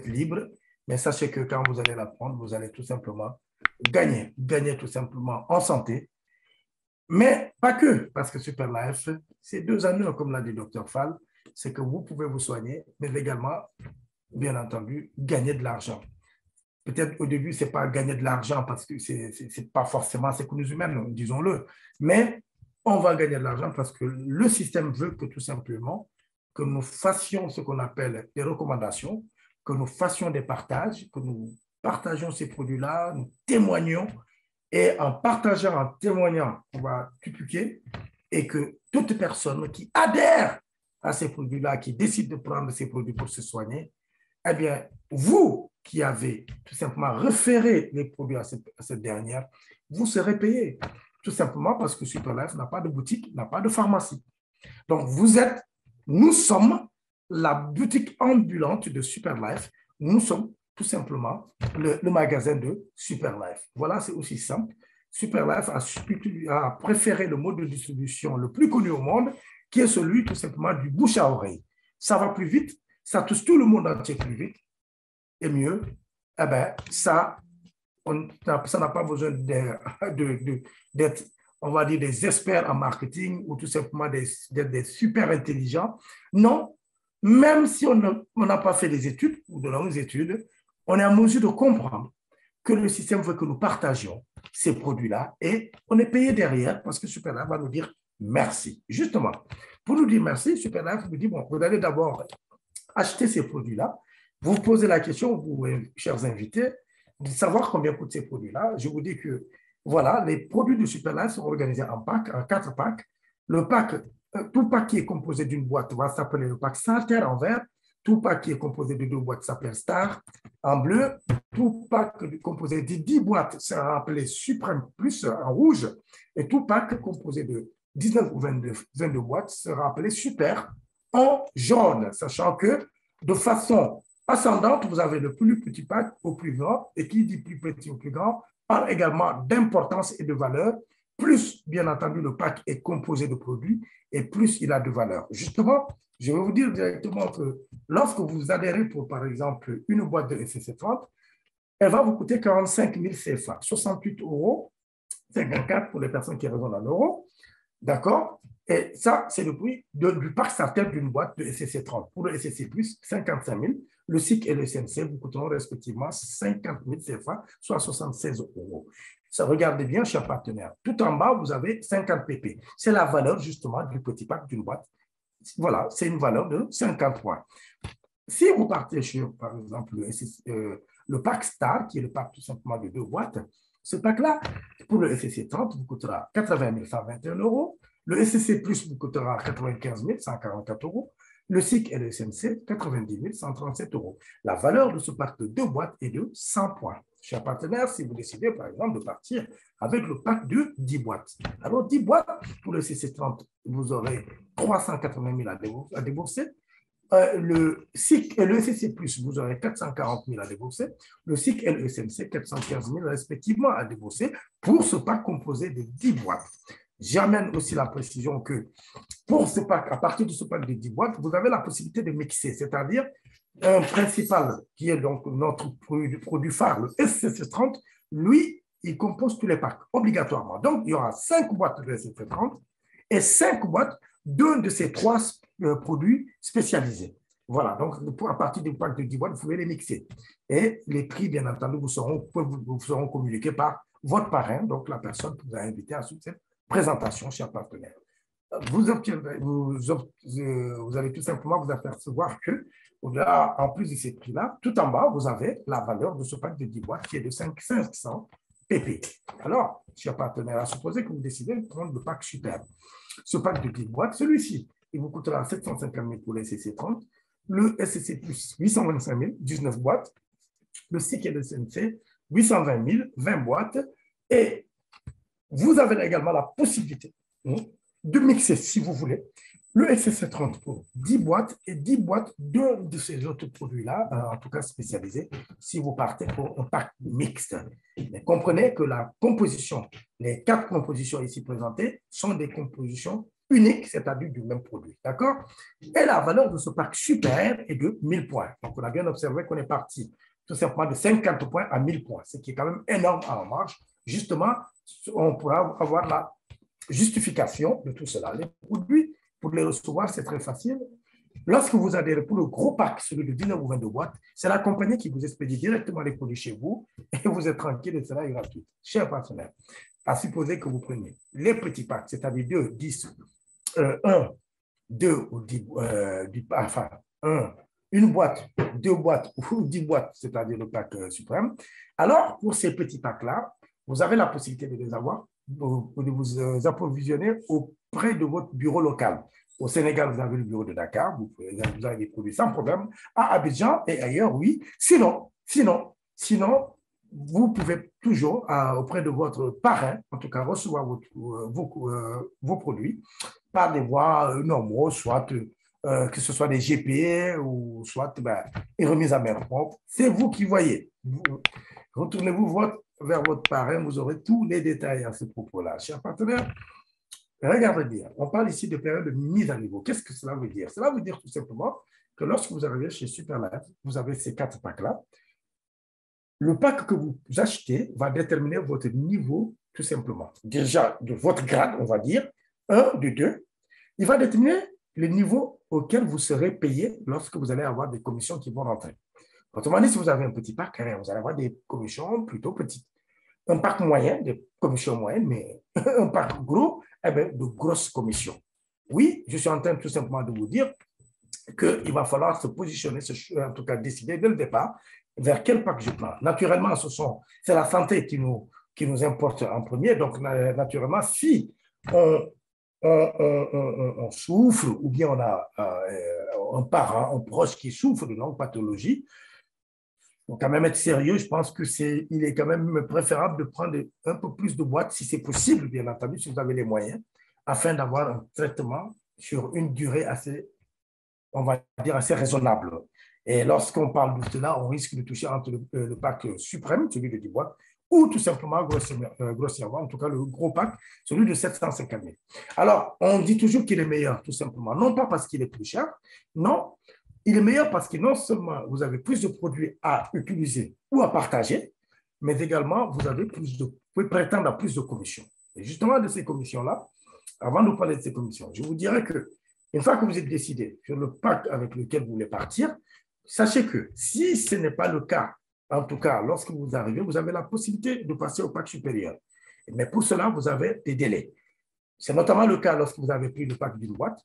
êtes libre, mais sachez que quand vous allez la prendre, vous allez tout simplement gagner tout simplement en santé, mais pas que, parce que Super Life, c'est deux anneaux, comme l'a dit Dr Fall, c'est que vous pouvez vous soigner, mais également, bien entendu, gagner de l'argent. Peut-être au début, ce n'est pas gagner de l'argent parce que ce n'est pas forcément ce que nous humains, disons-le, mais on va gagner de l'argent parce que le système veut que tout simplement que nous fassions ce qu'on appelle des recommandations, que nous fassions des partages, que nous partageons ces produits-là, nous témoignons, et en partageant, en témoignant, on va dupliquer, et que toute personne qui adhère à ces produits-là, qui décide de prendre ces produits pour se soigner, eh bien, vous qui avez tout simplement référé les produits à cette dernière, vous serez payé. Tout simplement parce que Superlife n'a pas de boutique, n'a pas de pharmacie. Donc, nous sommes la boutique ambulante de Superlife. Nous sommes tout simplement le magasin de Superlife. Voilà, c'est aussi simple. Superlife a préféré le mode de distribution le plus connu au monde, qui est celui tout simplement du bouche à oreille. Ça va plus vite, ça touche tout le monde entier plus vite, et mieux, eh bien, ça n'a pas besoin d'être, on va dire, des experts en marketing ou tout simplement d'être des super intelligents. Non, même si on n'a pas fait des études ou de longues études, on est en mesure de comprendre que le système veut que nous partagions ces produits-là et on est payé derrière parce que Superlife va nous dire merci. Justement, pour nous dire merci, Superlife nous dit, bon, vous allez d'abord acheter ces produits-là. Vous posez la question, vous, chers invités, de savoir combien coûtent ces produits-là. Je vous dis que, voilà, les produits de Superlife sont organisés en packs, en 4 packs. Le pack, tout pack qui est composé d'une boîte va s'appeler le pack Starter en vert. Tout pack qui est composé de 2 boîtes s'appelle Star en bleu. Tout pack composé de 10 boîtes sera appelé Supreme Plus en rouge. Et tout pack composé de 19 ou 22 boîtes sera appelé Super en jaune, sachant que de façon ascendante, vous avez le plus petit pack au plus grand, et qui dit plus petit au plus grand parle également d'importance et de valeur. Plus, bien entendu, le pack est composé de produits et plus il a de valeur. Justement, je vais vous dire directement que lorsque vous adhérez pour, par exemple, une boîte de SCC30, elle va vous coûter 45 000 CFA, 68 euros, 54 pour les personnes qui raisonnent en euros. D'accord? Et ça, c'est le prix du pack starter d'une boîte de SCC30. Pour le SCC+, 55 000. Le SIC et le SNC vous coûteront respectivement 50 000 CFA, soit 76 euros. Ça, regardez bien, chers partenaires. Tout en bas, vous avez 50 pp. C'est la valeur, justement, du petit pack d'une boîte. Voilà, c'est une valeur de 50 points. Si vous partez sur, par exemple, le pack Star, qui est le pack tout simplement de 2 boîtes, ce pack-là, pour le SCC30, vous coûtera 80 121 euros. Le SCC Plus vous coûtera 95 144 euros. Le SIC et le SNC, 90 137 euros. La valeur de ce pack de 2 boîtes est de 100 points. Chers partenaires, si vous décidez, par exemple, de partir avec le pack de 10 boîtes. Alors, 10 boîtes, pour le SCC30, vous aurez 380 000 à débourser. Le SIC et le SCC+, vous aurez 440 000 à débourser. Le SIC et le SNC, 415 000 respectivement à débourser pour ce pack composé de 10 boîtes. J'amène aussi la précision que pour ce pack, à partir de ce pack de 10 boîtes, vous avez la possibilité de mixer, c'est-à-dire un principal qui est donc notre produit phare, le SCC30, lui, il compose tous les packs obligatoirement. Donc, il y aura 5 boîtes de SCC30 et 5 boîtes d'un de ces 3 produits spécialisés. Voilà, donc à partir du pack de 10 boîtes, vous pouvez les mixer. Et les prix, bien entendu, vous seront communiqués par votre parrain, donc la personne qui vous a invité à cette présentation, chers partenaires. Vous allez tout simplement vous apercevoir que, en plus de ces prix-là, tout en bas, vous avez la valeur de ce pack de 10 boîtes qui est de 500 pp. Alors, chers partenaires, à supposer que vous décidez de prendre le pack Super. Ce pack de 10 boîtes, celui-ci, il vous coûtera 750 000 pour le SCC30, le SCC+, 825 000, 19 boîtes, le SIC et le SNC, 820 000, 20 boîtes, et vous avez également la possibilité de mixer, si vous voulez, le SCC30 pour 10 boîtes et 10 boîtes d'un de ces autres produits-là, en tout cas spécialisés, si vous partez pour un pack mixte. Mais comprenez que la composition, les 4 compositions ici présentées, sont des compositions unique, c'est-à-dire du même produit. D'accord? Et la valeur de ce pack super est de 1000 points. Donc, on a bien observé qu'on est parti tout simplement de 50 points à 1000 points, ce qui est quand même énorme en marge. Justement, on pourra avoir la justification de tout cela. Les produits, pour les recevoir, c'est très facile. Lorsque vous adhérez pour le gros pack, celui de 19 ou 22 boîtes, c'est la compagnie qui vous expédie directement les produits chez vous et vous êtes tranquille et cela est gratuit. Chers partenaires, à supposer que vous preniez les petits packs, c'est-à-dire 2, 10, 1, 2 ou 10, enfin, 1, une boîte, 2 boîtes ou 10 boîtes, c'est-à-dire le pack suprême, alors pour ces petits packs-là, vous avez la possibilité de les avoir, de vous approvisionner auprès de votre bureau local. Au Sénégal, vous avez le bureau de Dakar, vous avez des produits sans problème. À Abidjan et ailleurs, oui. Sinon, vous pouvez toujours, auprès de votre parrain, en tout cas, recevoir vos produits par des voies normaux, soit que ce soit des GP ou soit une remise à main propre. C'est vous qui voyez. Retournez-vous vers votre parrain, vous aurez tous les détails à ce propos-là. Chers partenaires, regardez bien, on parle ici de période de mise à niveau. Qu'est-ce que cela veut dire? Cela veut dire tout simplement que lorsque vous arrivez chez Superlife, vous avez ces 4 packs-là. Le pack que vous achetez va déterminer votre niveau, tout simplement. Déjà, de votre grade, on va dire, 1, de 2. Il va déterminer le niveau auquel vous serez payé lorsque vous allez avoir des commissions qui vont rentrer. Autrement dit, si vous avez un petit pack, vous allez avoir des commissions plutôt petites. Un pack moyen, des commissions moyennes, mais un pack gros, de grosses commissions. Oui, je suis en train tout simplement de vous dire qu'il va falloir se positionner, en tout cas décider dès le départ vers quel pack je prends. Naturellement, c'est la santé qui nous importe en premier. Donc, naturellement, si on souffre ou bien on a un parent, un proche qui souffre de longue pathologie, il faut quand même être sérieux. Je pense qu'il est quand même préférable de prendre un peu plus de boîtes, si c'est possible, bien entendu, si vous avez les moyens, afin d'avoir un traitement sur une durée assez, on va dire, assez raisonnable. Et lorsqu'on parle de cela, on risque de toucher entre le pack suprême, celui de 10 boîtes, ou tout simplement, grossièrement, en tout cas le gros pack, celui de 750 000. Alors, on dit toujours qu'il est meilleur, tout simplement, non pas parce qu'il est plus cher, non, il est meilleur parce que non seulement vous avez plus de produits à utiliser ou à partager, mais également vous pouvez prétendre à plus de commissions. Et justement, de ces commissions-là, avant de parler de ces commissions, je vous dirais que une fois que vous êtes décidé sur le pack avec lequel vous voulez partir, sachez que si ce n'est pas le cas, en tout cas, lorsque vous arrivez, vous avez la possibilité de passer au pack supérieur. Mais pour cela, vous avez des délais. C'est notamment le cas lorsque vous avez pris le pack d'une boîte.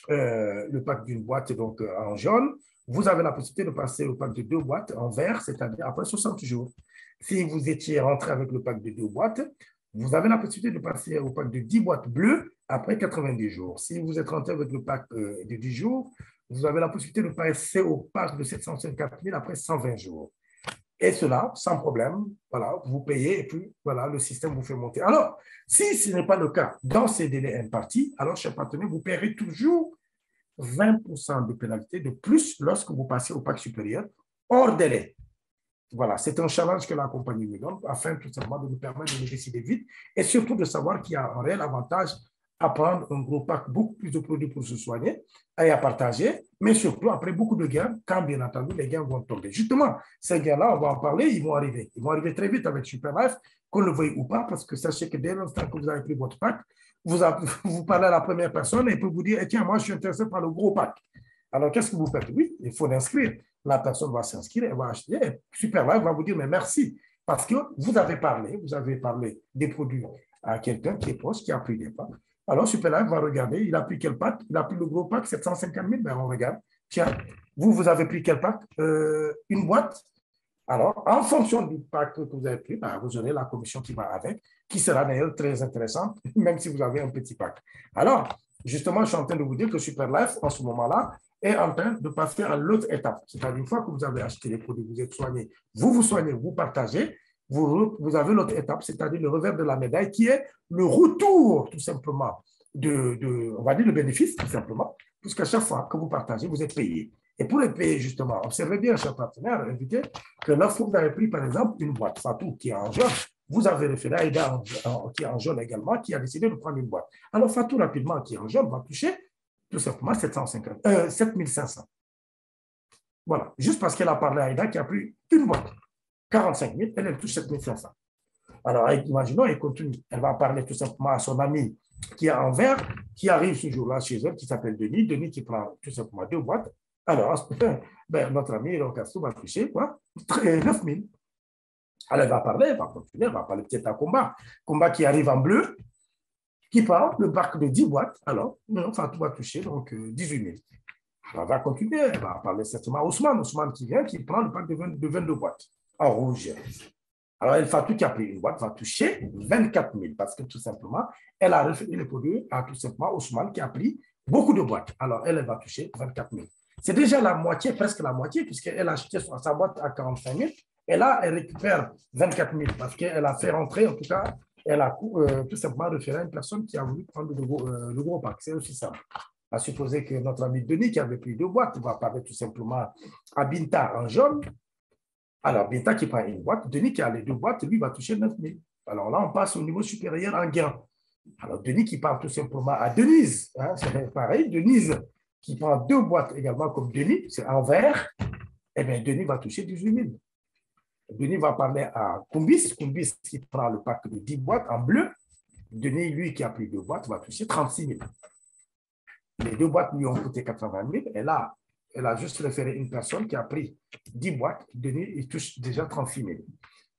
Le pack d'une boîte donc en jaune, vous avez la possibilité de passer au pack de 2 boîtes en vert, c'est-à-dire après 60 jours. Si vous étiez rentré avec le pack de 2 boîtes, vous avez la possibilité de passer au pack de 10 boîtes bleues après 90 jours. Si vous êtes rentré avec le pack de 10 jours, vous avez la possibilité de passer au pack de 754 000 après 120 jours. Et cela, sans problème, voilà, vous payez et puis voilà, le système vous fait monter. Alors, si ce n'est pas le cas dans ces délais impartis, alors, chers partenaires, vous paierez toujours 20% de pénalité de plus lorsque vous passez au pack supérieur hors délai. Voilà, c'est un challenge que la compagnie nous donne afin tout simplement de nous permettre de décider vite et surtout de savoir qu'il y a un réel avantage à prendre un gros pack, beaucoup plus de produits pour se soigner et à partager, mais surtout après beaucoup de gains, quand bien entendu les gains vont tomber. Justement, ces gains-là, on va en parler, ils vont arriver. Ils vont arriver très vite avec Superlife, qu'on le veuille ou pas, parce que sachez que dès l'instant que vous avez pris votre pack, vous parlez à la première personne et il peut vous dire, tiens, moi je suis intéressé par le gros pack. Alors qu'est-ce que vous faites? Oui, il faut l'inscrire. La personne va s'inscrire, elle va acheter. Superlife va vous dire, mais merci, parce que vous avez parlé des produits à quelqu'un qui est proche, qui a pris des packs. Alors, Superlife va regarder, il a pris quel pack? Il a pris le gros pack, 750 000. Ben, on regarde. Tiens, vous avez pris quel pack? Une boîte. Alors, en fonction du pack que vous avez pris, ben, vous aurez la commission qui va avec, qui sera d'ailleurs très intéressante, même si vous avez un petit pack. Alors, justement, je suis en train de vous dire que Superlife, en ce moment-là, est en train de passer à l'autre étape. C'est-à-dire, une fois que vous avez acheté les produits, vous êtes soigné, vous soignez, vous partagez, vous avez l'autre étape, c'est-à-dire le revers de la médaille, qui est le retour, tout simplement, on va dire le bénéfice, tout simplement, puisqu'à chaque fois que vous partagez, vous êtes payé. Et pour être payé, justement, observez bien, chers partenaires, invitez, que lorsque vous avez pris, par exemple, une boîte Fatou qui est en jaune, vous avez référé à Aïda qui est en jaune également, qui a décidé de prendre une boîte. Alors Fatou, rapidement, qui est en jaune, va toucher tout simplement 7500. Voilà, juste parce qu'elle a parlé à Aïda qui a pris une boîte. 45 000, elle touche 7500. Alors, imaginons, elle continue. Elle va parler tout simplement à son ami qui est en vert, qui arrive ce jour-là chez elle, qui s'appelle Denis. Denis qui prend tout simplement 2 boîtes. Alors, notre ami Rocasso va toucher quoi? 9 000. Alors, elle va parler, elle va continuer, elle va parler peut-être à Combat. Combat qui arrive en bleu, qui prend le bac de 10 boîtes. Alors, Fatou va toucher donc 18 000. Elle va continuer, elle va parler certainement à Ousmane. Ousmane qui vient, qui prend le bac de 22 boîtes en rouge. Alors, El Fatou qui a pris une boîte va toucher 24 000 parce que tout simplement, elle a refait le produit à tout simplement Ousmane qui a pris beaucoup de boîtes. Alors, elle va toucher 24 000. C'est déjà la moitié, presque la moitié, puisqu'elle a acheté sa boîte à 45 000. Et là, elle récupère 24 000 parce qu'elle a fait rentrer, en tout cas, elle a tout simplement référé à une personne qui a voulu prendre le gros pack. C'est aussi simple. À supposer que notre ami Denis, qui avait pris 2 boîtes, va parler tout simplement à Binta en jaune. Alors, Binta qui prend une boîte, Denis qui a les 2 boîtes, lui va toucher 9 000. Alors là, on passe au niveau supérieur en gain. Alors, Denis qui parle tout simplement à Denise, hein, c'est pareil, Denise qui prend 2 boîtes également comme Denis, c'est en vert, eh bien, Denis va toucher 18 000. Denis va parler à Kumbis, Kumbis qui prend le pack de 10 boîtes en bleu, Denis, lui qui a pris 2 boîtes, va toucher 36 000. Les 2 boîtes lui ont coûté 80 000, et là, elle a juste référé une personne qui a pris 10 boîtes, Denis, il touche déjà 36 000.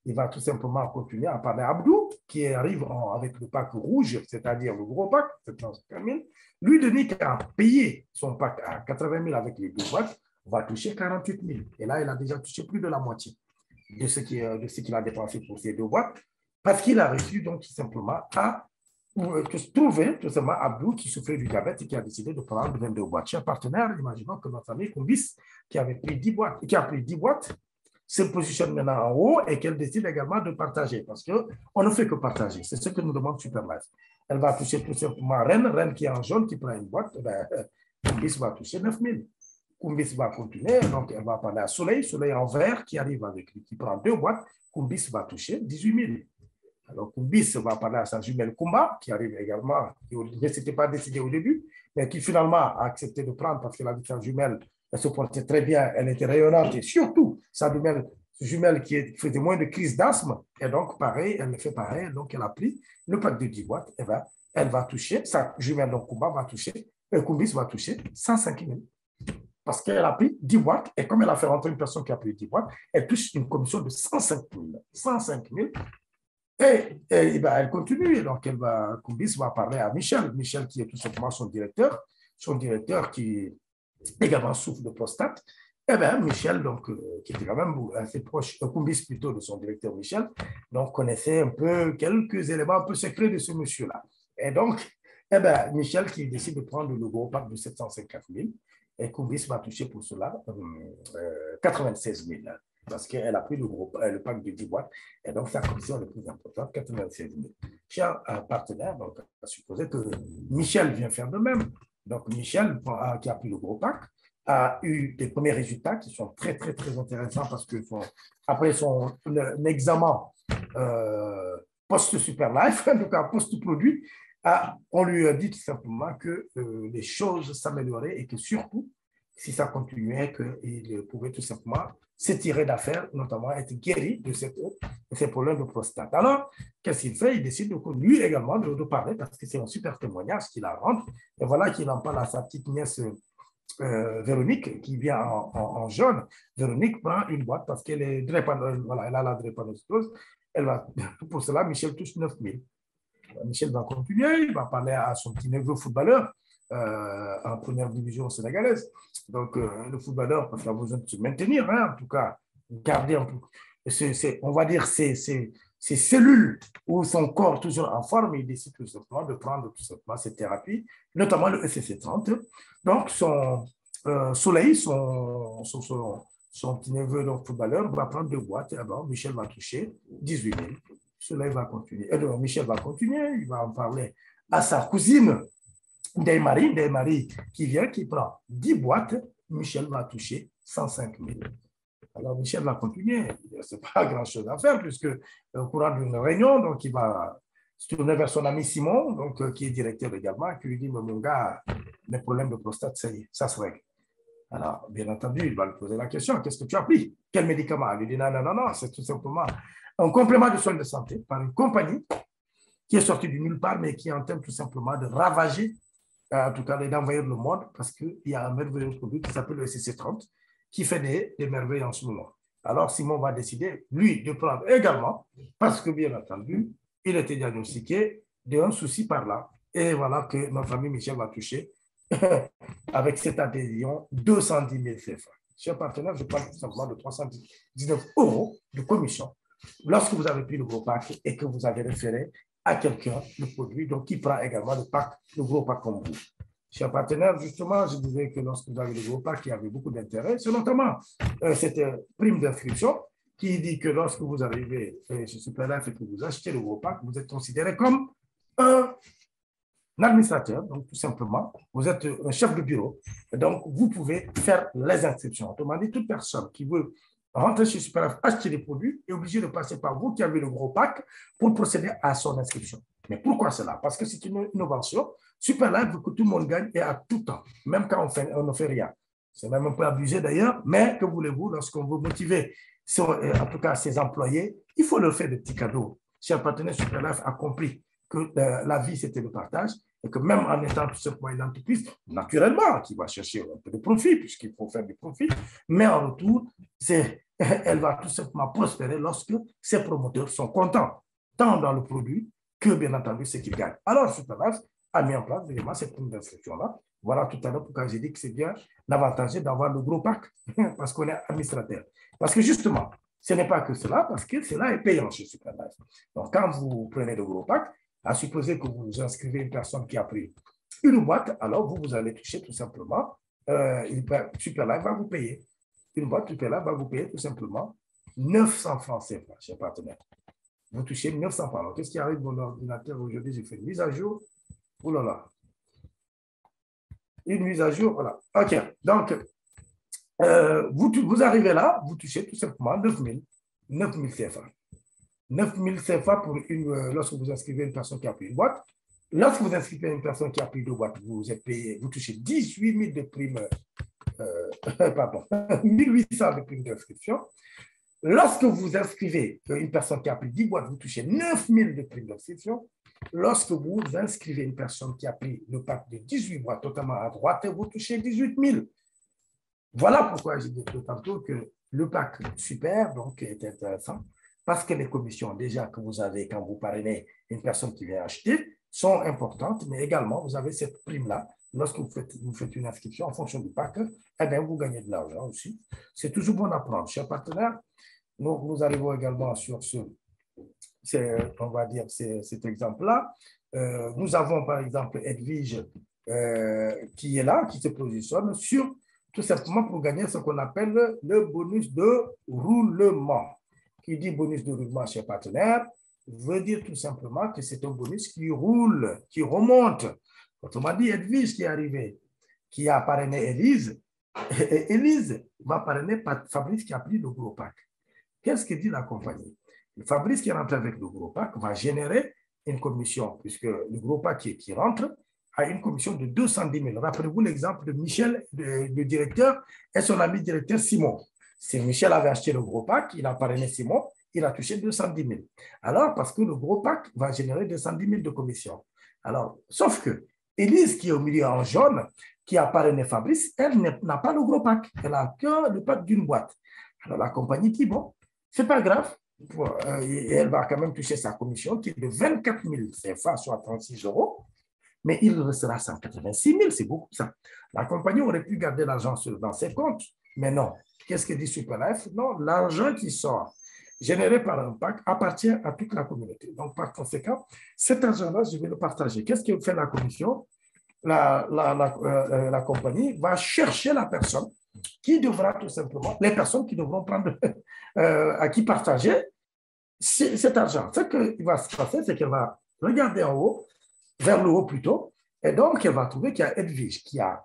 Il va tout simplement continuer à parler à Abdou, qui arrive avec le pack rouge, c'est-à-dire le gros pack, 750 000. Lui, Denis, qui a payé son pack à 80 000 avec les 2 boîtes, va toucher 48 000. Et là, il a déjà touché plus de la moitié de ce qu'il a dépensé pour ces 2 boîtes, parce qu'il a réussi donc tout simplement à trouver tout simplement Abdou qui souffrait du diabète et qui a décidé de prendre 22 boîtes. Chers partenaires, imaginons que notre ami Kumbis, qui a pris 10 boîtes, se positionne maintenant en haut et qu'elle décide également de partager parce qu'on ne fait que partager. C'est ce que nous demande Superlife. Elle va toucher tout simplement Rennes qui est en jaune, qui prend une boîte. Kumbis va toucher 9 000. Kumbis va continuer, donc elle va parler à Soleil en vert qui arrive avec lui, qui prend 2 boîtes. Kumbis va toucher 18 000. Alors, Kumbis va parler à sa jumelle Kumba, qui arrive également, qui ne s'était pas décidé au début, mais qui finalement a accepté de prendre parce qu'elle a dit sa jumelle, elle se portait très bien, elle était rayonnante, et surtout, sa jumelle qui faisait moins de crises d'asthme, et donc, pareil, elle fait pareil, donc elle a pris le pack de 10 boîtes, et elle va toucher, sa jumelle, donc Kumba va toucher, Kumbis va toucher 105 000. Parce qu'elle a pris 10 boîtes, et comme elle a fait rentrer une personne qui a pris 10 boîtes, elle touche une commission de 105 000. 105 000. Et elle continue, donc Kumbis va parler à Michel qui est tout simplement son directeur qui également souffre de prostate. Eh bien, Michel, donc, qui était quand même assez proche, Kumbis plutôt de son directeur Michel, donc connaissait un peu quelques éléments un peu secrets de ce monsieur-là. Et donc, Michel qui décide de prendre le gros pack de 750 000, et Kumbis va toucher pour cela 96 000. Parce qu'elle a pris le pack de 10 boîtes, et donc sa commission est plus importante, 96 000. Chers partenaires, donc, à supposer que Michel vient faire de même. Donc, Michel, qui a pris le gros pack, a eu des premiers résultats qui sont très, très, très intéressants parce que après son examen post-Superlife, en tout cas post-produit, on lui a dit tout simplement que les choses s'amélioraient et que surtout, si ça continuait, qu'il pouvait tout simplement s'étirer d'affaires, notamment être guéri de ces problèmes de prostate. Alors, qu'est-ce qu'il fait? Il décide lui également de parler parce que c'est un super témoignage qu'il a rendu. Et voilà qu'il en parle à sa petite nièce Véronique qui vient en jaune. Véronique prend une boîte parce qu'elle est voilà, elle a la drépanocytose. Pour cela, Michel touche 9 000. Michel va continuer, il va parler à son petit neveu footballeur en première division sénégalaise. Donc, le footballeur, parce qu'il a besoin de se maintenir, hein, en tout cas, garder un peu, on va dire, ses cellules ou son corps toujours en forme, il décide tout simplement de prendre tout simplement cette thérapie, notamment le ECC30. Donc, son Soleil, son petit neveu donc, footballeur, va prendre 2 boîtes. Et alors, Michel va toucher 18 000. Soleil va continuer. Alors, Michel va continuer, il va en parler à sa cousine Ndeye-Marie qui vient, qui prend 10 boîtes, Michel va toucher 105 000. Alors, Michel va continuer. Ce n'est pas grand-chose à faire, puisque au courant d'une réunion, donc il va se tourner vers son ami Simon, donc, qui est directeur également, qui lui dit, mon gars, les problèmes de prostate, ça se règle. Alors, bien entendu, il va lui poser la question, qu'est-ce que tu as pris? Quel médicament? Il lui dit, non, non, non, non, c'est tout simplement un complément de soins de santé par une compagnie qui est sortie du nulle part, mais qui est en train tout simplement de ravager, en tout cas d'envahir le monde, parce qu'il y a un merveilleux produit qui s'appelle le SCC30, qui fait des merveilles en ce moment. Alors, Simon va décider, lui, de prendre également, parce que, bien entendu, il était diagnostiqué d'un souci par là. Et voilà que notre ami Michel va toucher, avec cette adhésion, 210 000 CFA. Chers partenaires, je parle tout simplement de 319 € de commission lorsque vous avez pris le gros pack et que vous avez référé à quelqu'un le produit, donc qui prend également le gros pack comme vous. Chers partenaires, justement, je disais que lorsque vous avez le gros pack, il y avait beaucoup d'intérêt. C'est notamment cette prime d'inscription qui dit que lorsque vous arrivez chez Superlife et que vous achetez le gros pack, vous êtes considéré comme un administrateur, donc tout simplement, vous êtes un chef de bureau, donc vous pouvez faire les inscriptions. Autrement dit, toute personne qui veut rentrer chez Superlife, acheter des produits, est obligée de passer par vous qui avez le gros pack pour procéder à son inscription. Mais pourquoi cela? Parce que c'est une innovation. Superlife veut que tout le monde gagne et à tout temps, même quand on ne fait rien. C'est même un peu abusé d'ailleurs, mais que voulez-vous, lorsqu'on veut motiver, en tout cas ses employés, il faut leur faire des petits cadeaux. Chers partenaires, Superlife a compris que la vie, c'était le partage et que même en étant tout simplement une entreprise, naturellement, qui va chercher un peu de profit, puisqu'il faut faire du profit, mais en retour, elle va tout simplement prospérer lorsque ses promoteurs sont contents, tant dans le produit que, bien entendu, ce qu'ils gagnent. Alors, Superlife a mis en place évidemment cette prime d'inscription-là. Voilà tout à l'heure pourquoi j'ai dit que c'est bien l'avantage d'avoir le gros pack, parce qu'on est administrateur. Parce que justement, ce n'est pas que cela, parce que cela est payant chez Superlife. Donc, quand vous prenez le gros pack, à supposer que vous inscrivez une personne qui a pris une boîte, alors vous allez toucher tout simplement, Superlife va vous payer. Une boîte Superlife va vous payer tout simplement 900 francs CFA, chers partenaires. Vous touchez 900 francs. Alors, qu'est-ce qui arrive dans mon ordinateur aujourd'hui? J'ai fait une mise à jour. Oh là là. Une mise à jour, voilà. OK. Donc, vous arrivez là, vous touchez tout simplement 9 000 CFA. 9 000 CFA pour lorsque vous inscrivez une personne qui a pris une boîte. Lorsque vous inscrivez une personne qui a pris 2 boîtes, vous êtes payé, vous touchez 18 000 de primes, pardon, 1800 de primes d'inscription. Lorsque vous inscrivez une personne qui a pris 10 boîtes, vous touchez 9 000 de primes d'inscription. Lorsque vous inscrivez une personne qui a pris le pack de 18 boîtes totalement à droite, vous touchez 18 000. Voilà pourquoi j'ai dit tantôt que le pack super donc, est intéressant, parce que les commissions déjà que vous avez quand vous parrainez une personne qui vient acheter sont importantes, mais également vous avez cette prime-là. Lorsque vous faites une inscription en fonction du pack, eh bien, vous gagnez de l'argent aussi. C'est toujours bon à prendre. Chers partenaires, nous arrivons également sur on va dire, cet exemple-là. Nous avons par exemple Edwige qui est là, qui se positionne sur tout simplement pour gagner ce qu'on appelle le bonus de roulement. Qui dit bonus de roulement, chers partenaires, veut dire tout simplement que c'est un bonus qui roule, qui remonte. Autrement dit, Edwige qui est arrivée, qui a parrainé Élise, et Élise va parrainer Fabrice qui a pris le gros pack. Qu'est-ce que dit la compagnie? Fabrice qui rentre avec le gros pack va générer une commission, puisque le gros pack qui rentre a une commission de 210 000. Rappelez-vous l'exemple de Michel, le directeur, et son ami directeur Simon. Si Michel avait acheté le gros pack, il a parrainé Simon, il a touché 210 000. Alors, parce que le gros pack va générer 210 000 de commission. Alors, sauf que Élise, qui est au milieu en jaune, qui a parrainé Fabrice, elle n'a pas le gros pack. Elle n'a que le pack d'une boîte. Alors, la compagnie dit, bon, c'est pas grave. Et elle va quand même toucher sa commission qui est de 24 000 CFA, soit 36 €, mais il restera 186 000, c'est beaucoup ça. La compagnie aurait pu garder l'argent dans ses comptes, mais non. Qu'est-ce que dit Superlife? Non, l'argent qui sort, généré par un pack, appartient à toute la communauté. Donc, par conséquent, cet argent-là, je vais le partager. Qu'est-ce que fait la commission? La compagnie va chercher la personne qui devra tout simplement, les personnes qui devront prendre, à qui partager cet argent. Ce qui va se passer, c'est qu'elle va regarder en haut, vers le haut plutôt, et donc elle va trouver qu'il y a Edwige qui a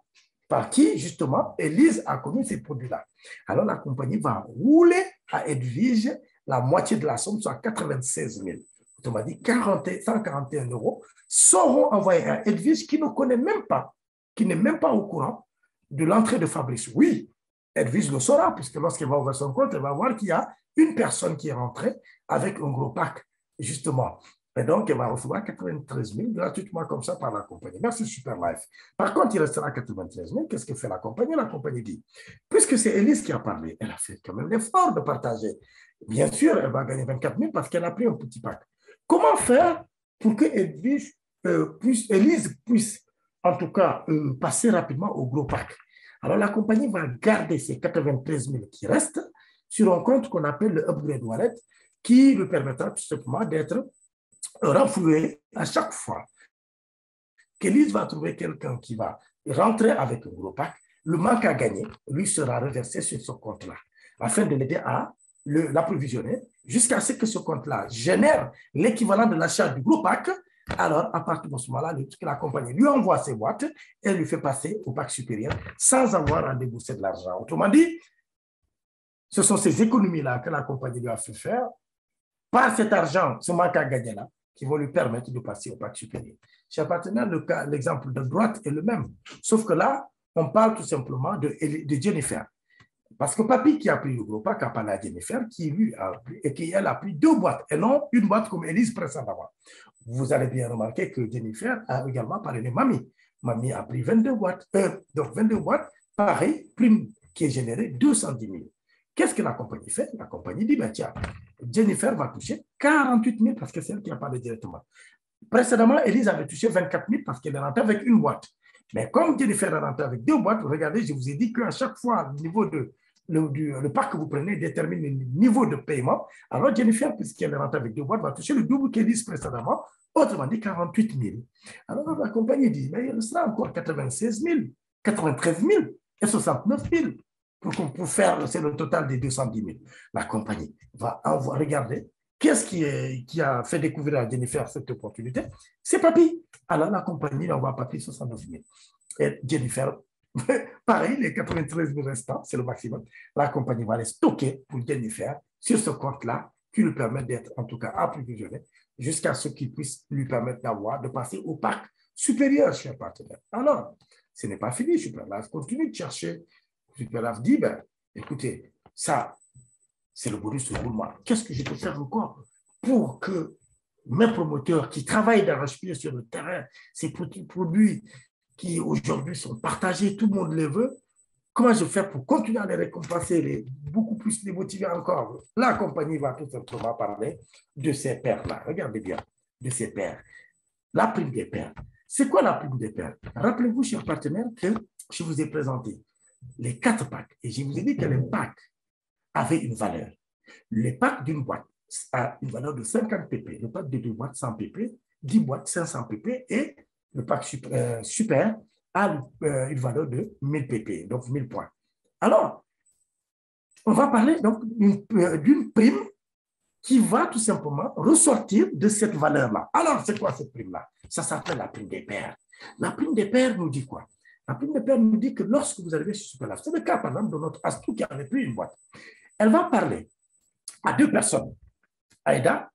par qui, justement, Élise a connu ces produits-là. Alors, la compagnie va rouler à Edwige la moitié de la somme, soit 96 000. Autrement dit, 141 € seront envoyés à Edwige qui ne connaît même pas, qui n'est même pas au courant de l'entrée de Fabrice. Oui, Edwige le saura, puisque lorsqu'elle va ouvrir son compte, elle va voir qu'il y a une personne qui est rentrée avec un gros pack, justement. Et donc, elle va recevoir 93 000 gratuitement comme ça par la compagnie. Merci Superlife. Par contre, il restera 93 000. Qu'est-ce que fait la compagnie? La compagnie dit, puisque c'est Élise qui a parlé, elle a fait quand même l'effort de partager. Bien sûr, elle va gagner 24 000 parce qu'elle a pris un petit pack. Comment faire pour que Élise puisse, en tout cas, passer rapidement au gros pack? Alors, la compagnie va garder ces 93 000 qui restent sur un compte qu'on appelle le Upgrade Wallet, qui lui permettra tout simplement d'être renfloué à chaque fois qu'Élise va trouver quelqu'un qui va rentrer avec un gros pack, le manque à gagner lui sera reversé sur ce compte-là, afin de l'aider à l'approvisionner jusqu'à ce que ce compte-là génère l'équivalent de l'achat du gros pack. Alors, à partir de ce moment-là, la compagnie lui envoie ses boîtes et lui fait passer au pack supérieur sans avoir à débourser de l'argent. Autrement dit, ce sont ces économies-là que la compagnie lui a fait faire par cet argent, ce manque à gagner-là, qui vont lui permettre de passer au pack supérieur. Chez partenaire, l'exemple de droite est le même. Sauf que là, on parle tout simplement de Jennifer. Parce que Papy qui a pris le gros pack a parlé à Jennifer, qui lui a pris, et qui elle a pris 2 boîtes, et non une boîte comme Élise précédemment. Vous allez bien remarquer que Jennifer a également parlé de Mamie. Mamie a pris 22 boîtes. Donc 22 boîtes, pareil, prime qui est générée 210 000. Qu'est-ce que la compagnie fait? La compagnie dit, ben tiens, Jennifer va toucher 48 000 parce que c'est elle qui a parlé directement. Précédemment, Élise avait touché 24 000 parce qu'elle est rentrée avec une boîte. Mais comme Jennifer est rentrée avec 2 boîtes, regardez, je vous ai dit qu'à chaque fois, le niveau de le pack que vous prenez détermine le niveau de paiement. Alors, Jennifer, puisqu'elle est rentrée avec 2 boîtes, va toucher le double qu'Élise précédemment, autrement dit 48 000. Alors, la compagnie dit, mais il sera encore 96 000, 93 000 et 69 000. Pour faire, c'est le total des 210 000. La compagnie va regarder qu'est-ce qui a fait découvrir à Jennifer cette opportunité. C'est Papy. Alors, la compagnie envoie à Papy 69 000. Et Jennifer, pareil, les 93 000 restants, c'est le maximum. La compagnie va les stocker pour Jennifer sur ce compte-là qui lui permet d'être, en tout cas, approvisionné jusqu'à ce qu'il puisse lui permettre de passer au pack supérieur, cher partenaire. Alors, ce n'est pas fini, Superlife continue de chercher. Superlife dit, ben, écoutez, ça, c'est le bonus de roulement. Qu'est-ce que je peux faire encore pour que mes promoteurs qui travaillent d'arrache-pied sur le terrain, ces petits produits qui aujourd'hui sont partagés, tout le monde les veut, comment je fais pour continuer à les récompenser, beaucoup plus les motiver encore? La compagnie va tout simplement parler de ces pairs-là. Regardez bien, de ces pairs. La prime des pairs. C'est quoi la prime des pairs? Rappelez-vous, chers partenaires, que je vous ai présenté les 4 packs et je vous ai dit que les packs avaient une valeur. Les packs d'une boîte a une valeur de 50 pp. Le pack de 2 boîtes, 100 pp, 10 boîtes, 500 pp et le pack super a une valeur de 1000 pp, donc 1000 points. Alors, on va parler donc d'une prime qui va tout simplement ressortir de cette valeur-là. Alors, c'est quoi cette prime-là? Ça s'appelle la prime des pairs. La prime des pairs nous dit quoi? La prime des pairs nous dit que lorsque vous arrivez sur Superlife, c'est le cas par exemple de notre Astou qui avait pris une boîte. Elle va parler à 2 personnes, Aïda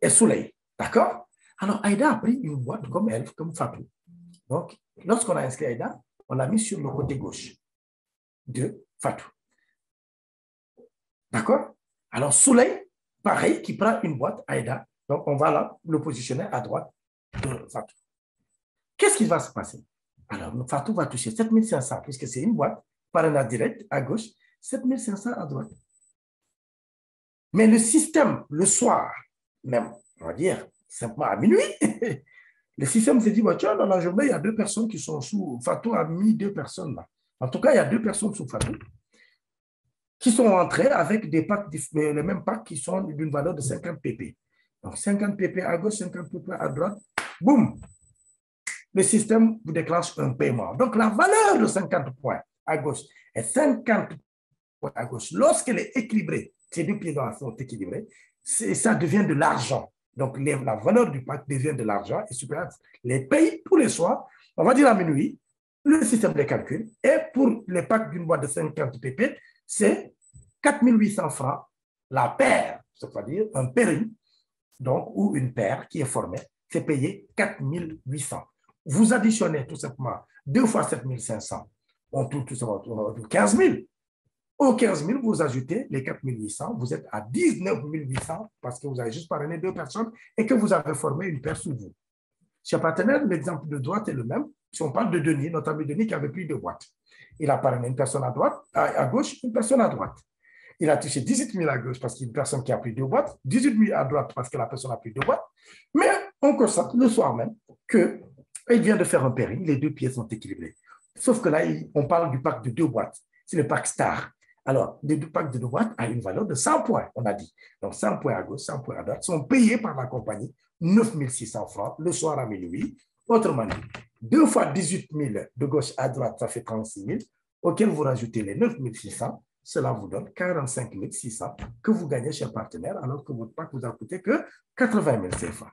et Soleil. D'accord? Alors, Aïda a pris une boîte comme elle, comme Fatou. Donc, lorsqu'on a inscrit Aïda, on l'a mis sur le côté gauche de Fatou. D'accord? Alors, Soleil, pareil, qui prend une boîte, Aïda. Donc, on va là le positionner à droite de Fatou. Qu'est-ce qui va se passer? Alors, Fatou va toucher 7 500, puisque c'est une boîte, parrainage direct à gauche, 7 500 à droite. Mais le système, le soir, même, on va dire, simplement à minuit, le système s'est dit, tiens, dans la journée, il y a 2 personnes qui sont sous. Fatou a mis 2 personnes là. En tout cas, il y a 2 personnes sous Fatou qui sont entrées avec des packs, les mêmes packs qui sont d'une valeur de 50 pp. Donc, 50 pp à gauche, 50 pp à droite, boum, le système vous déclenche un paiement. Donc, la valeur de 50 points à gauche et 50 points à gauche, lorsqu'elle est équilibrée, ces 2 pieds dans sont équilibrés, ça devient de l'argent. Donc, la valeur du pack devient de l'argent et Super Life les paye tous les soirs, on va dire à minuit, le système de calcul. Et pour les packs d'une boîte de 50 pp, c'est 4800 francs la paire, c'est-à-dire un pairing, donc, ou une paire qui est formée, c'est payé 4800. Vous additionnez tout simplement 2 fois 7500, on trouve tout simplement 15 000. Aux 15 000, vous ajoutez les 4 800, vous êtes à 19 800 parce que vous avez juste parrainé 2 personnes et que vous avez formé une paire sous vous. Chez Partenaire, l'exemple de droite est le même. Si on parle de Denis, notre ami Denis qui avait plus de boîte, il a parrainé une personne à droite, à gauche, une personne à droite. Il a touché 18 000 à gauche parce qu'il y a une personne qui a pris 2 boîtes, 18 000 à droite parce que la personne a pris 2 boîtes. Mais on constate le soir même qu'il vient de faire un pairing, les 2 pièces sont équilibrées. Sauf que là, on parle du pack de 2 boîtes. C'est le pack Star. Alors, les 2 packs de 2 boîtes ont une valeur de 100 points, on a dit. Donc, 100 points à gauche, 100 points à droite sont payés par la compagnie, 9 600 francs le soir à minuit. Autrement dit, 2 fois 18 000 de gauche à droite, ça fait 36 000, auquel vous rajoutez les 9 600, cela vous donne 45 600 que vous gagnez chez le partenaire, alors que votre pack vous a coûté que 80 000 CFA.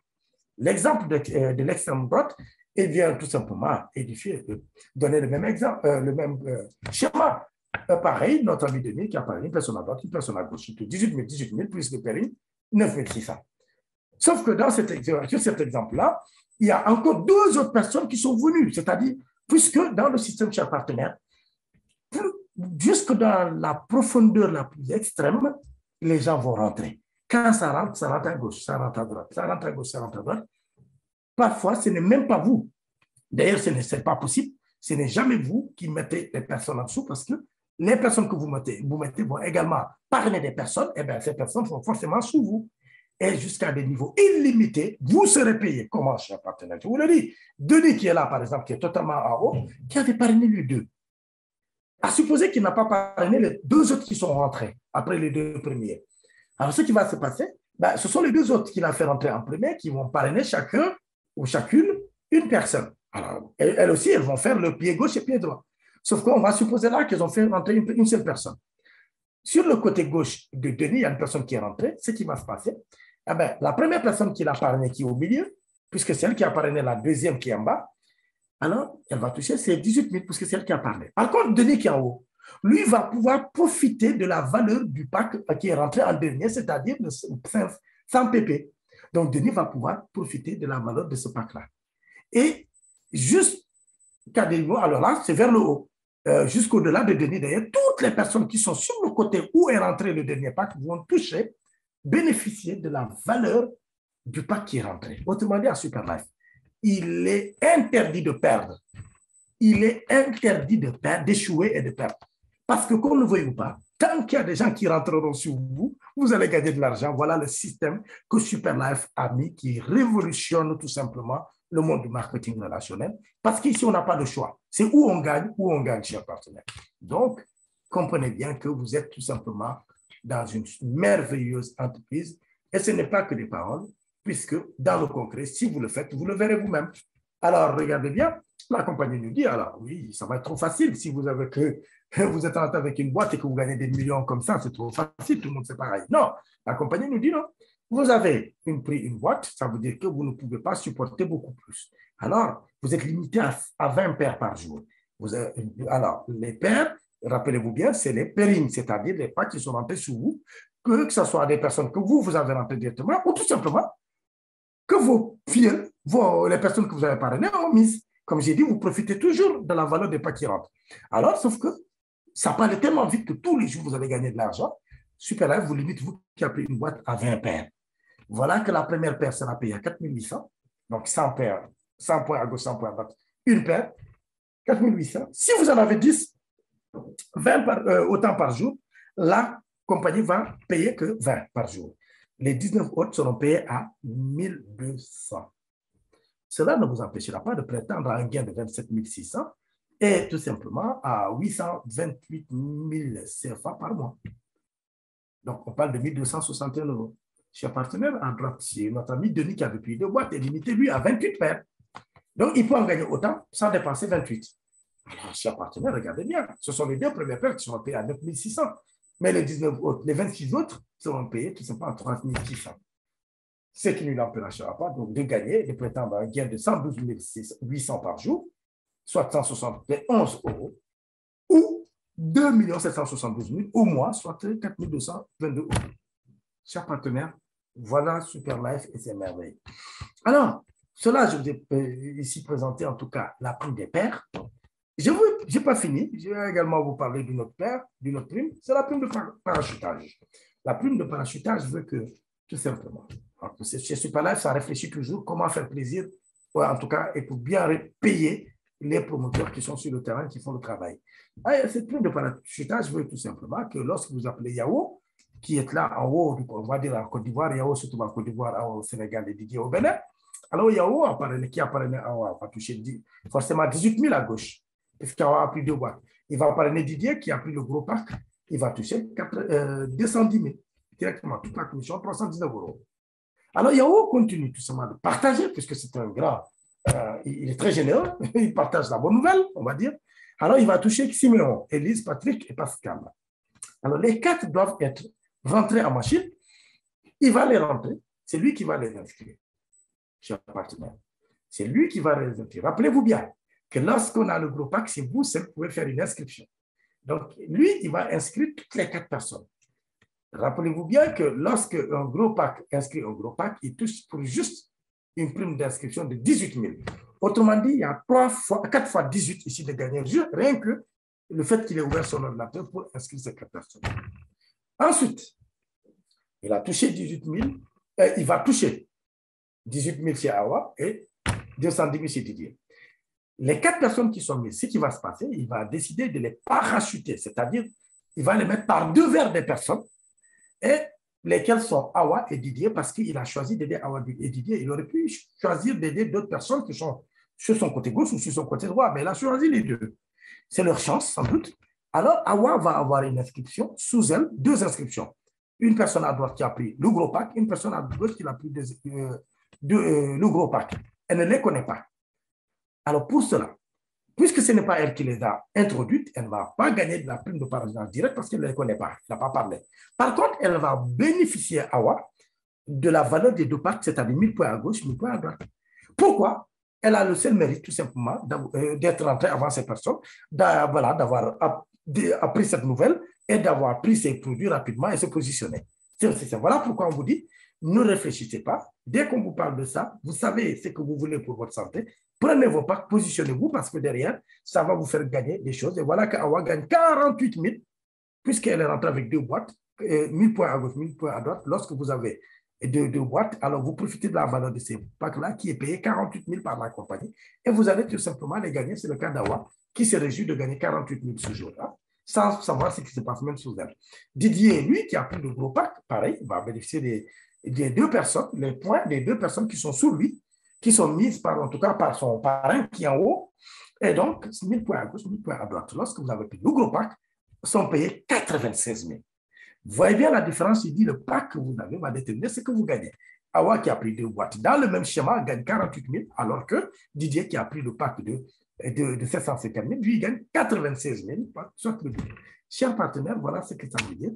L'exemple de l'extrême droite, il vient tout simplement édifier, donner le même exemple, le même schéma. Pareil, notre ami Denis qui a parlé, une personne à droite, une personne à gauche, 18 000 plus le pairing, 9 600. Sauf que dans sur cet exemple-là, il y a encore 2 autres personnes qui sont venues, c'est-à-dire, puisque dans le système chez partenaire, jusque dans la profondeur la plus extrême, les gens vont rentrer. Quand ça rentre à gauche, ça rentre à droite, ça rentre à gauche, ça rentre à droite. Parfois, ce n'est même pas vous. D'ailleurs, ce n'est pas possible. Ce n'est jamais vous qui mettez les personnes en dessous parce que les personnes que vous mettez vont également parrainer des personnes, et bien ces personnes sont forcément sous vous. Et jusqu'à des niveaux illimités, vous serez payé. Comment, cher partenaire? Je vous le dis. Denis qui est là, par exemple, qui est totalement en haut, qui avait parrainé les 2. À supposer qu'il n'a pas parrainé les 2 autres qui sont rentrés après les 2 premiers. Alors, ce qui va se passer, ben, ce sont les 2 autres qu'il a fait rentrer en premier qui vont parrainer chacun ou chacune une personne. Alors, elles aussi, elles vont faire le pied gauche et pied droit. Sauf qu'on va supposer là qu'elles ont fait rentrer une seule personne. Sur le côté gauche de Denis, il y a une personne qui est rentrée. Ce qui va se passer, eh bien, la première personne qui l'a parrainé, qui est au milieu, puisque c'est elle qui a parrainé la deuxième qui est en bas, alors elle va toucher ses 18 000, puisque c'est elle qui a parrainé. Par contre, Denis qui est en haut, lui va pouvoir profiter de la valeur du pack qui est rentré en dernier, c'est-à-dire de 100 pp. Donc, Denis va pouvoir profiter de la valeur de ce pack-là. Et jusqu'à des niveaux, alors là, c'est vers le haut. Jusqu'au-delà de Denis, d'ailleurs, toutes les personnes qui sont sur le côté où est rentré le dernier pack vont toucher, bénéficier de la valeur du pack qui est rentré. Autrement dit, à Super Life, il est interdit de perdre. Il est interdit de perdre, d'échouer et de perdre. Parce que qu'on ne le veuille ou pas, tant qu'il y a des gens qui rentreront sur vous, vous allez gagner de l'argent. Voilà le système que Super Life a mis qui révolutionne tout simplement le monde du marketing relationnel. Parce qu'ici, on n'a pas de choix. C'est où on gagne, chers partenaires. Donc, comprenez bien que vous êtes tout simplement dans une merveilleuse entreprise. Et ce n'est pas que des paroles, puisque dans le concret, si vous le faites, vous le verrez vous-même. Alors, regardez bien, la compagnie nous dit, alors oui, ça va être trop facile si vous avez que vous êtes en train avec une boîte et que vous gagnez des millions comme ça, c'est trop facile, tout le monde c'est pareil. Non, la compagnie nous dit non. Vous avez pris une boîte, ça veut dire que vous ne pouvez pas supporter beaucoup plus. Alors, vous êtes limité à 20 paires par jour. Alors, les paires, rappelez-vous bien, c'est les pairings, c'est-à-dire les packs qui sont rentrés sous vous, que ce soit des personnes que vous avez rentrées directement ou tout simplement que vos filles, les personnes que vous avez parrainées ont mises. Comme j'ai dit, vous profitez toujours de la valeur des packs qui rentrent. Alors, sauf que ça parle tellement vite que tous les jours, vous allez gagner de l'argent. Super Life vous limite, vous qui avez une boîte à 20 paires. Voilà que la première paire sera payée à 4 800. Donc, 100 paires, 100 points à gauche, 100 points à droite. Une paire, 4 800. Si vous en avez 10, 20 autant par jour, la compagnie va payer que 20 par jour. Les 19 autres seront payés à 1200. Cela ne vous empêchera pas de prétendre à un gain de 27 600 et tout simplement à 828 000 CFA par mois. Donc, on parle de 1261 €. Chez partenaire, à droite, c'est notre ami Denis qui avait pris 2 boîtes et limité, lui, à 28 paires. Donc, il peut en gagner autant sans dépenser 28. Alors, cher partenaire, regardez bien. Ce sont les 2 premières paires qui seront payées à 9 600. Mais les 19 autres, les 26 autres seront payés tout simplement à 3 600. ce qui ne l'empêchera pas donc de gagner, de prétendre un gain de 112 800 par jour, soit 171 euros, ou 2 772 000 au mois, soit 4 222 euros. Chers partenaires, voilà Superlife et ses merveilles. Alors, cela, je vous ai ici présenté en tout cas la prime des pairs. Je n'ai pas fini, je vais également vous parler d'une autre paire, d'une autre prime, c'est la prime de parachutage. La prime de parachutage veut que, tout simplement, chez Superlife, ça réfléchit toujours comment faire plaisir, en tout cas, et pour bien payer les promoteurs qui sont sur le terrain, qui font le travail. Cette prime de parachutage veut tout simplement que lorsque vous appelez Yao, qui est là en haut, on va dire en Côte d'Ivoire, Yao surtout en Côte d'Ivoire, au Sénégal et Didier au Bénin, alors Yao qui apparaît en haut va toucher forcément 18 000 à gauche, puisqu'il a pris 2 boîtes. Il va parrainer Didier qui a pris le gros pack, il va toucher 210 000 directement, toute la commission, 319 euros. Alors Yao continue tout simplement de partager, puisque c'est un grand, il est très généreux, il partage la bonne nouvelle, on va dire. Alors il va toucher Siméon, Élise, Patrick et Pascal. Alors les 4 doivent être rentrés en machine, il va les rentrer, c'est lui qui va les inscrire, cher partenaire. C'est lui qui va les inscrire. Rappelez-vous bien que lorsqu'on a le gros pack, c'est vous seul qui pouvez faire une inscription. Donc, lui, il va inscrire toutes les 4 personnes. Rappelez-vous bien que lorsque un gros pack inscrit un gros pack, il touche pour juste une prime d'inscription de 18 000. Autrement dit, il y a 4 fois 18 ici de gagner, rien que le fait qu'il ait ouvert son ordinateur pour inscrire ces 4 personnes. Ensuite, il a touché 18 000, il va toucher 18 000 chez Awa et 210 000 chez Didier. Les 4 personnes qui sont mises, ce qui va se passer, il va décider de les parachuter, c'est-à-dire il va les mettre par 2 vers des personnes, et lesquelles sont Awa et Didier, parce qu'il a choisi d'aider Awa et Didier. Il aurait pu choisir d'aider d'autres personnes qui sont sur son côté gauche ou sur son côté droit, mais il a choisi les 2. C'est leur chance, sans doute. Alors, Awa va avoir une inscription, sous elle, 2 inscriptions. Une personne à droite qui a pris le gros pack, une personne à gauche qui a pris le gros pack. Elle ne les connaît pas. Alors, pour cela, puisque ce n'est pas elle qui les a introduites, elle ne va pas gagner de la prime de parachutage direct parce qu'elle ne les connaît pas, elle n'a pas parlé. Par contre, elle va bénéficier, Awa, de la valeur des 2 packs, c'est-à-dire 1000 points à gauche, 1000 points à droite. Pourquoi? Elle a le seul mérite, tout simplement, d'être rentrée avant ces personnes, d'avoir appris cette nouvelle et d'avoir pris ses produits rapidement et se positionner. Voilà pourquoi on vous dit, ne réfléchissez pas. Dès qu'on vous parle de ça, vous savez ce que vous voulez pour votre santé. Prenez vos packs, positionnez-vous parce que derrière, ça va vous faire gagner des choses. Et voilà qu'Awa gagne 48 000 puisqu'elle est rentrée avec 2 boîtes, 1000 points à gauche, 1000 points à droite. Lorsque vous avez 2 boîtes, alors vous profitez de la valeur de ces packs-là qui est payé 48 000 par la compagnie et vous allez tout simplement les gagner. C'est le cas d'Awa qui se réjouit de gagner 48 000 ce jour-là, sans savoir ce qui se passe même sous elle. Didier, lui, qui a pris le gros pack, pareil, va bénéficier des 2 personnes, les points des 2 personnes qui sont sous lui, qui sont mises en tout cas par son parrain qui est en haut. Et donc, 1000 points à gauche, 1000 points à droite. Lorsque vous avez pris le gros pack, sont payés 96 000. Vous voyez bien la différence, il dit le pack que vous avez va déterminer ce que vous gagnez. Awa qui a pris 2 boîtes dans le même schéma gagne 48 000, alors que Didier qui a pris le pack de 750 000, lui il gagne 96 000, soit le double. Chers partenaires, voilà ce que ça veut dire.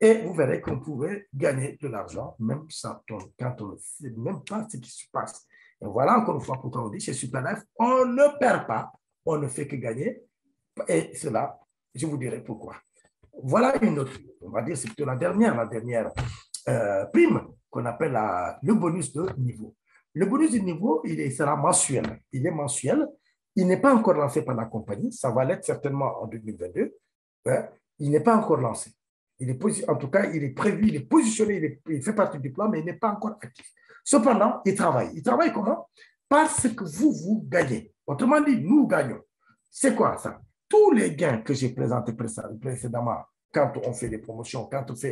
Et vous verrez qu'on pouvait gagner de l'argent, même quand on ne sait même pas ce qui se passe. Et voilà encore une fois pourquoi on dit chez Superlife, on ne perd pas, on ne fait que gagner. Et cela, je vous dirai pourquoi. Voilà une autre, on va dire, c'est plutôt la dernière prime qu'on appelle le bonus de niveau. Le bonus de niveau, il sera mensuel. Il est mensuel. Il n'est pas encore lancé par la compagnie. Ça va l'être certainement en 2022. Hein. Il n'est pas encore lancé. En tout cas, il est prévu, il est positionné, il fait partie du plan, mais il n'est pas encore actif. Cependant, il travaille. Il travaille comment? Parce que vous gagnez. Autrement dit, nous gagnons. C'est quoi ça? Tous les gains que j'ai présentés précédemment, quand on fait des promotions,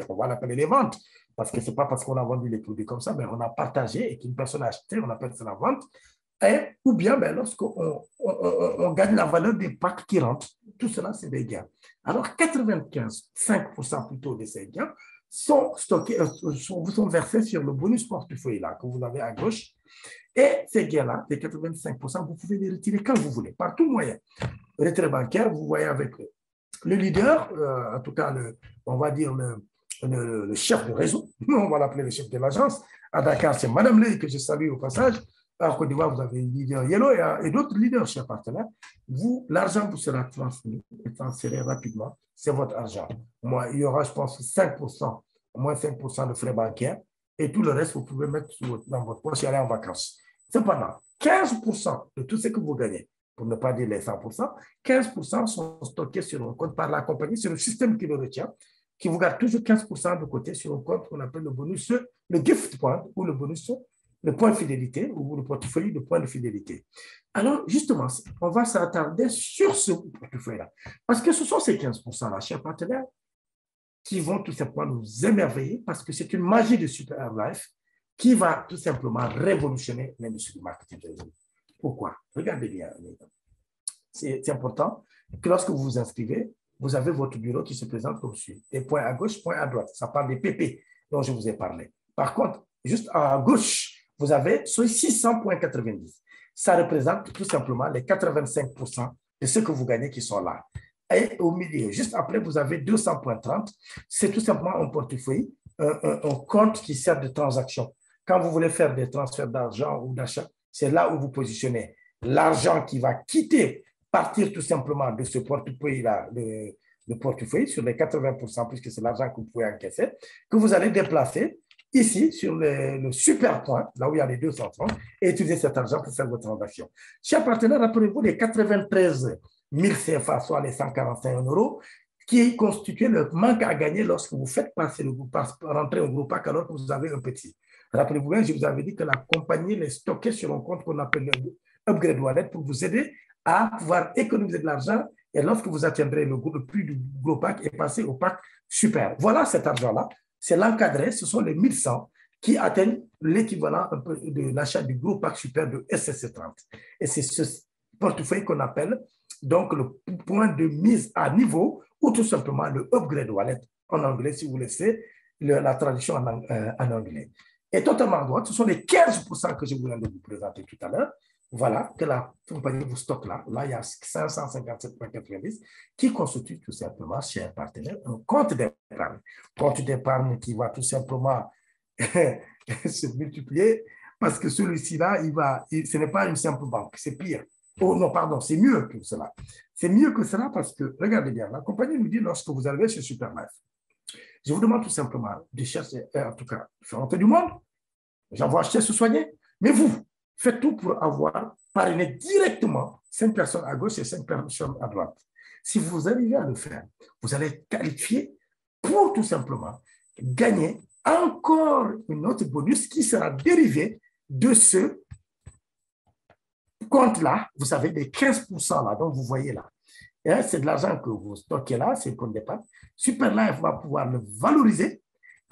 on va l'appeler les ventes, parce que ce n'est pas parce qu'on a vendu les produits comme ça, mais on a partagé et qu'une personne a acheté, on appelle ça la vente. Ou bien lorsqu'on gagne la valeur des packs qui rentrent, tout cela, c'est des gains. Alors, 95% plutôt de ces gains sont stockés, vous sont versés sur le bonus portefeuille là, que vous avez à gauche. Et ces gains-là, les 85%, vous pouvez les retirer quand vous voulez, par tout moyen. Retrait bancaire, vous voyez avec le leader, en tout cas, on va dire le chef de réseau, on va l'appeler le chef de l'agence, À Dakar, c'est Madame Ley que je salue au passage. En Côte d'Ivoire, vous avez le leader Yellow et d'autres leaders, chers partenaires. L'argent vous sera transmis et transféré rapidement. C'est votre argent. Moi, il y aura, je pense, 5%, moins 5% de frais bancaires. Et tout le reste, vous pouvez mettre dans votre poche et aller en vacances. Cependant, 15% de tout ce que vous gagnez, pour ne pas dire les 100%, 15% sont stockés sur un compte par la compagnie. C'est le système qui le retient, qui vous garde toujours 15% de côté sur un compte qu'on appelle le bonus, le gift point ou le bonus, le point de fidélité ou le portefeuille de points de fidélité. Alors, justement, on va s'attarder sur ce portefeuille-là. Parce que ce sont ces 15%-là, chers partenaires, qui vont tout simplement nous émerveiller parce que c'est une magie de Super Life qui va tout simplement révolutionner l'industrie du marketing. Pourquoi? Regardez bien. C'est important que lorsque vous vous inscrivez, vous avez votre bureau qui se présente comme suit. Des points à gauche, points à droite. Ça parle des PP dont je vous ai parlé. Par contre, juste à gauche, vous avez ce 600,90. Ça représente tout simplement les 85% de ce que vous gagnez qui sont là. Et au milieu, juste après, vous avez 200,30. C'est tout simplement un portefeuille, un compte qui sert de transaction. Quand vous voulez faire des transferts d'argent ou d'achat, c'est là où vous positionnez l'argent qui va quitter, partir tout simplement de ce portefeuille-là, le portefeuille sur les 80%, puisque c'est l'argent que vous pouvez encaisser, que vous allez déplacer ici sur le super point, là où il y a les 230, et utiliser cet argent pour faire vos transactions. Chers partenaires, rappelez-vous les 93 000 CFA, soit les 145 €, qui constituent le manque à gagner lorsque vous faites passer le groupe, rentrer au groupe PAC alors que vous avez un petit. Rappelez-vous bien, je vous avais dit que la compagnie les stockait sur un compte qu'on appelle le Upgrade Wallet pour vous aider à pouvoir économiser de l'argent et lorsque vous atteindrez le prix du gros pack et passer au pack super. Voilà cet argent-là. C'est l'encadré, ce sont les 1100 qui atteignent l'équivalent un peu de l'achat du gros pack super de SSC30. Et c'est ce portefeuille qu'on appelle donc le point de mise à niveau ou tout simplement le Upgrade Wallet en anglais, si vous laissez la traduction en anglais. Et totalement à droite, ce sont les 15% que je viens de vous présenter tout à l'heure. Voilà, que la compagnie vous stocke là. Là, il y a 557,90 qui constitue tout simplement, chers partenaires, un compte d'épargne. Compte d'épargne qui va tout simplement se multiplier parce que celui-ci-là, ce n'est pas une simple banque, c'est pire. Oh non, pardon, c'est mieux que cela. C'est mieux que cela parce que, regardez bien, la compagnie nous dit lorsque vous arrivez chez Superlife, je vous demande tout simplement de chercher, en tout cas, faire rentrer du monde. J'envoie acheter, se soigner. Mais vous, faites tout pour avoir parrainé directement 5 personnes à gauche et 5 personnes à droite. Si vous arrivez à le faire, vous allez être qualifié pour tout simplement gagner encore une autre bonus qui sera dérivé de ce compte-là, vous savez, des 15% là, dont vous voyez là. C'est de l'argent que vous stockez là, c'est le compte d'épargne. Superlife va pouvoir le valoriser